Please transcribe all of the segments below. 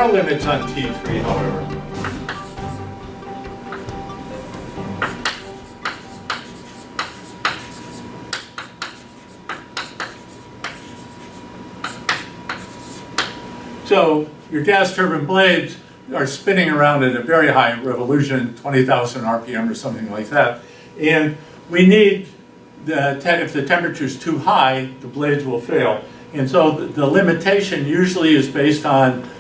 are limits on T3, however. So your gas turbine blades are spinning around at a very high revolution, 20,000 RPM or something like that. And we need, if the temperature is too high, the blades will fail. And so the limitation usually is based on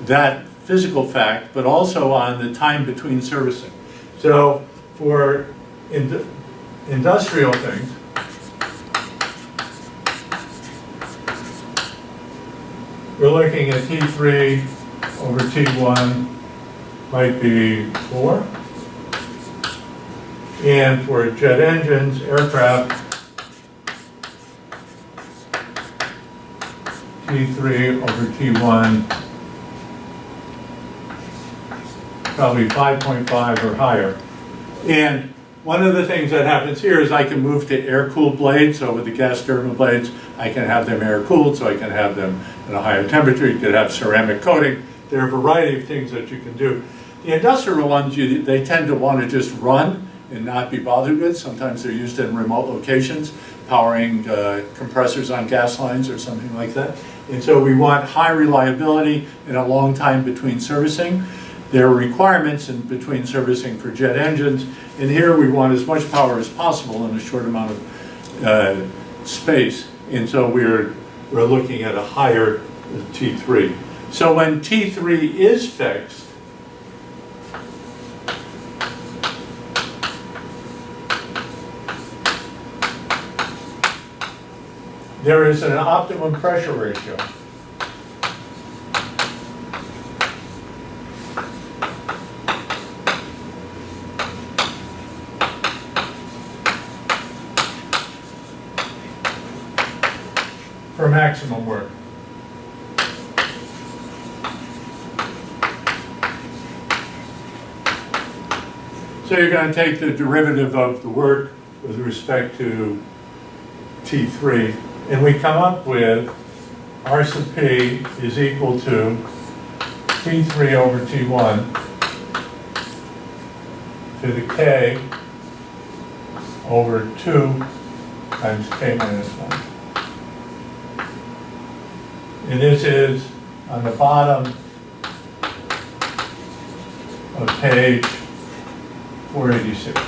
that physical fact, but also on the time between servicing. So for industrial things, we're looking at T3 over T1 might be 4. And for jet engines, aircraft, T3 over T1, probably 5.5 or higher. And one of the things that happens here is I can move to air-cooled blades. So with the gas turbine blades, I can have them air-cooled, so I can have them at a higher temperature. You could have ceramic coating. There are a variety of things that you can do. The industrial ones, they tend to want to just run and not be bothered with. Sometimes they're used in remote locations, powering compressors on gas lines or something like that. And so we want high reliability and a long time between servicing. There are requirements in between servicing for jet engines, and here we want as much power as possible in a short amount of space, and so we're looking at a higher T3. So when T3 is fixed, there is an optimum pressure ratio. For maximum work. So you're going to take the derivative of the work with respect to T3, and we come up with R sub P is equal to T3 over T1 to the K over 2 times K minus 1. And this is on the bottom of page 486.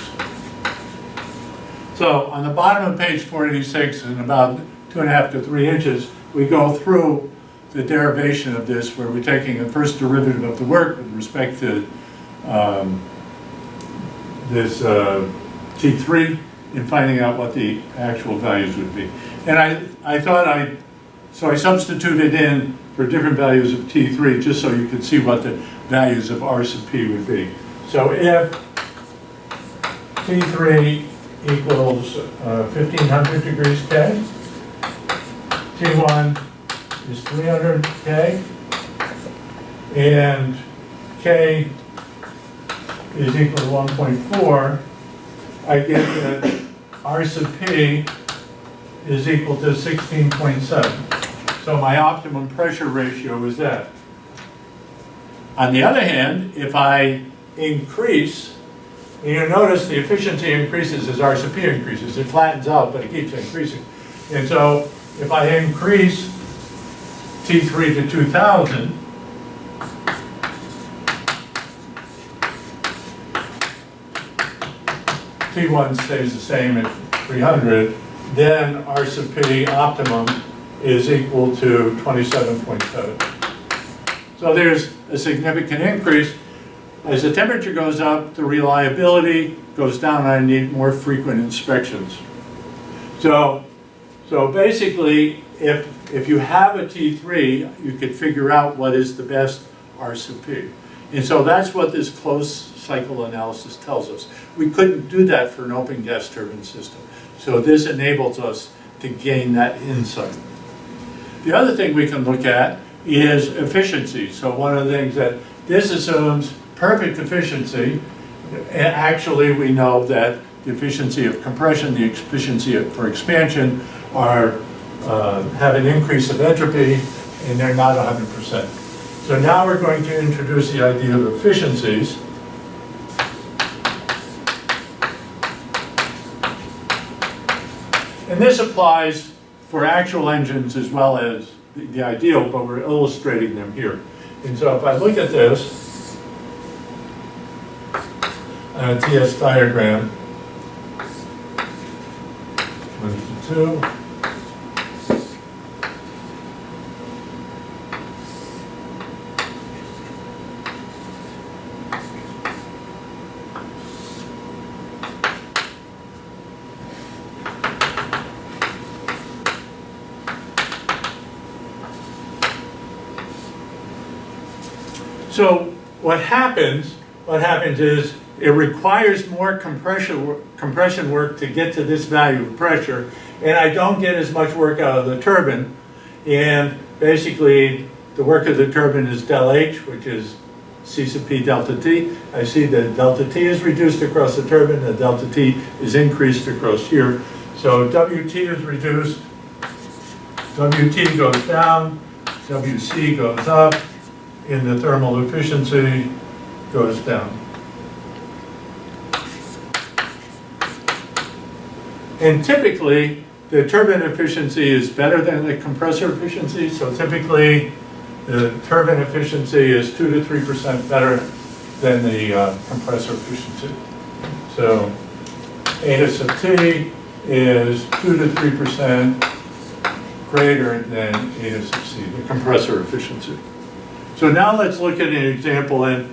So on the bottom of page 486, in about 2.5 to 3 inches, we go through the derivation of this, where we're taking the first derivative of the work with respect to this T3 and finding out what the actual values would be. And I thought so I substituted in for different values of T3 just so you could see what the values of R sub P would be. So if T3 equals 1500 degrees K, T1 is 300 K, and K is equal to 1.4, I get that R sub P is equal to 16.7. So my optimum pressure ratio is that. On the other hand, if I increase, and you notice the efficiency increases as R sub P increases. It flattens out, but it keeps increasing. And so if I increase T3 to 2000, T1 stays the same at 300, then R sub P optimum is equal to 27.7. So there's a significant increase. As the temperature goes up, the reliability goes down, and I need more frequent inspections. So basically, if you have a T3, you could figure out what is the best R sub P. And so that's what this closed cycle analysis tells us. We couldn't do that for an open gas turbine system. So this enables us to gain that insight. The other thing we can look at is efficiency. So one of the things that this assumes perfect efficiency. Actually, we know that the efficiency of compression, the efficiency for expansion have an increase of entropy, and they're not 100%. So now we're going to introduce the idea of efficiencies. And this applies for actual engines as well as the ideal, but we're illustrating them here. And so if I look at this on a TS diagram, 1 to 2. So what happens is it requires more compression work to get to this value of pressure, and I don't get as much work out of the turbine. And basically, the work of the turbine is del H, which is C sub P delta T. I see that delta T is reduced across the turbine, and delta T is increased across here. So WT is reduced, WT goes down, WC goes up, and the thermal efficiency goes down. And typically, the turbine efficiency is better than the compressor efficiency. So typically, the turbine efficiency is 2 to 3% better than the compressor efficiency. So eta sub T is 2 to 3% greater than eta sub C, the compressor efficiency. So now let's look at an example, and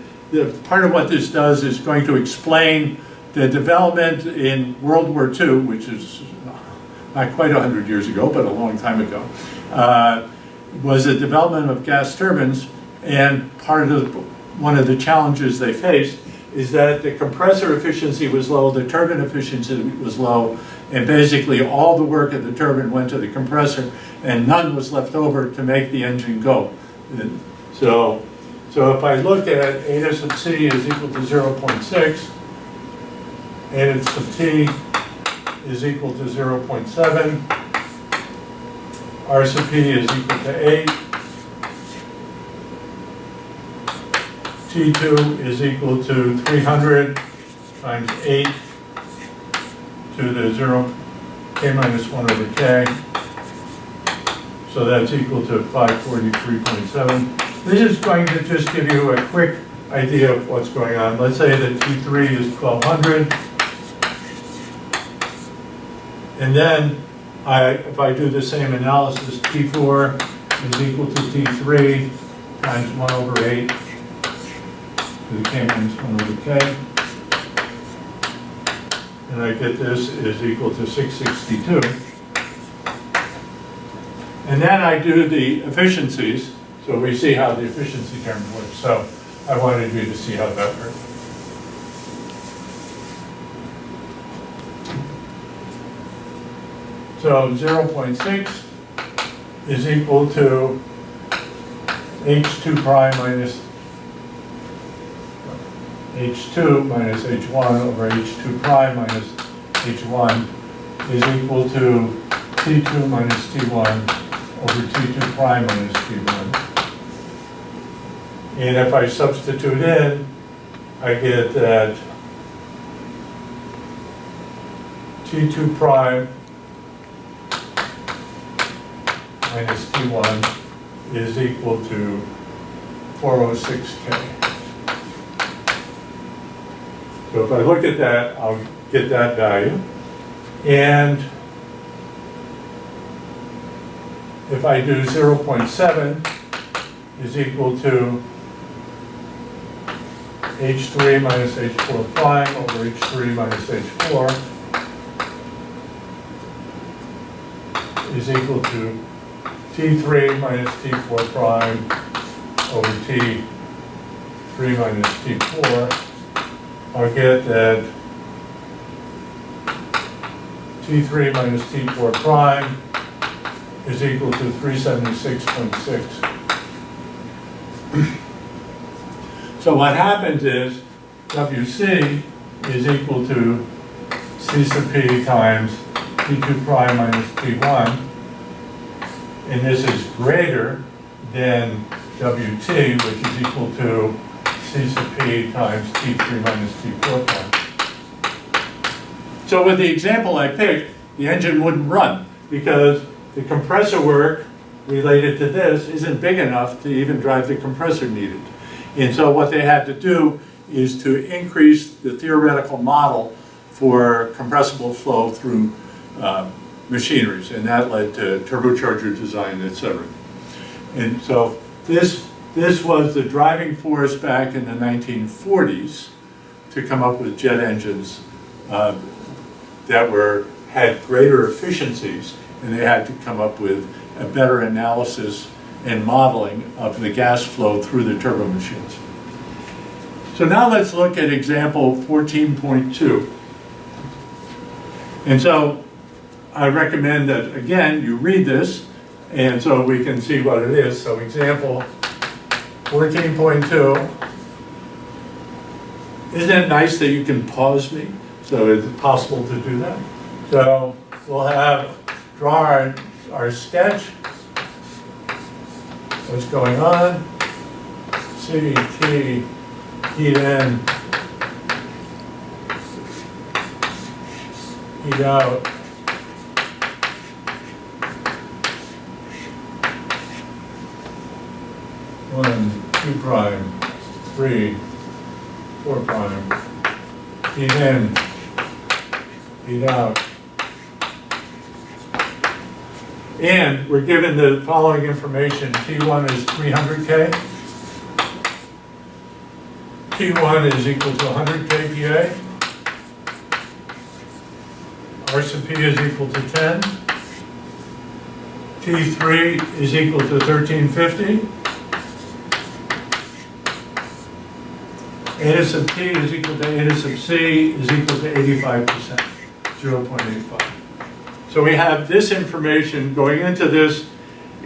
part of what this does is going to explain the development in World War II, which is not quite 100 years ago, but a long time ago, was the development of gas turbines, and one of the challenges they faced is that the compressor efficiency was low, the turbine efficiency was low, and basically all the work of the turbine went to the compressor, and none was left over to make the engine go. So if I look at eta sub C is equal to 0.6, eta sub T is equal to 0.7, R sub P is equal to 8, T2 is equal to 300 times 8 to the 0, K minus 1 over K. So that's equal to 543.7. This is going to just give you a quick idea of what's going on. Let's say that T3 is 1200. And then if I do the same analysis, T4 is equal to T3 times 1 over 8 to the K minus 1 over K. And I get this is equal to 662. And then I do the efficiencies, so we see how the efficiency term works. So I wanted you to see how that works. So 0.6 is equal to H2 prime minus H2 minus H1 over H2 prime minus H1 is equal to T2 minus T1 over T2 prime minus T1. And if I substitute in, I get that T2 prime minus T1 is equal to 406K. So if I look at that, I'll get that value. And if I do 0.7 is equal to H3 minus H4 prime over H3 minus H4 is equal to T3 minus T4 prime over T3 minus T4, I'll get that T3 minus T4 prime is equal to 376.6. So what happens is WC is equal to C sub P times T2 prime minus T1, and this is greater than Wt, which is equal to C sub P times T3 minus T4 times. So with the example I picked, the engine wouldn't run because the compressor work related to this isn't big enough to even drive the compressor needed. And so what they had to do is to increase the theoretical model for compressible flow through machineries, and that led to turbocharger design, etc. And so this was the driving force back in the 1940s to come up with jet engines that had greater efficiencies, and they had to come up with a better analysis and modeling of the gas flow through the turbo machines. So now let's look at example 14.2. And so I recommend that, again, you read this, and so we can see what it is. So example 14.2. Isn't it nice that you can pause me? So it's possible to do that. So we'll draw our sketch. What's going on? C, T, heat in, heat out. One, 2 prime, 3, 4 prime, heat in, heat out. And we're given the following information. T1 is 300K. T1 is equal to 100 kPa. R sub P is equal to 10. T3 is equal to 1350. Eta sub T is equal to eta sub C is equal to 85%, 0.85. So we have this information going into this,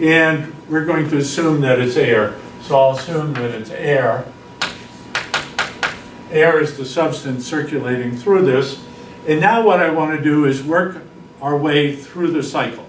and we're going to assume that it's air. So I'll assume that it's air. Air is the substance circulating through this. And now what I want to do is work our way through the cycle.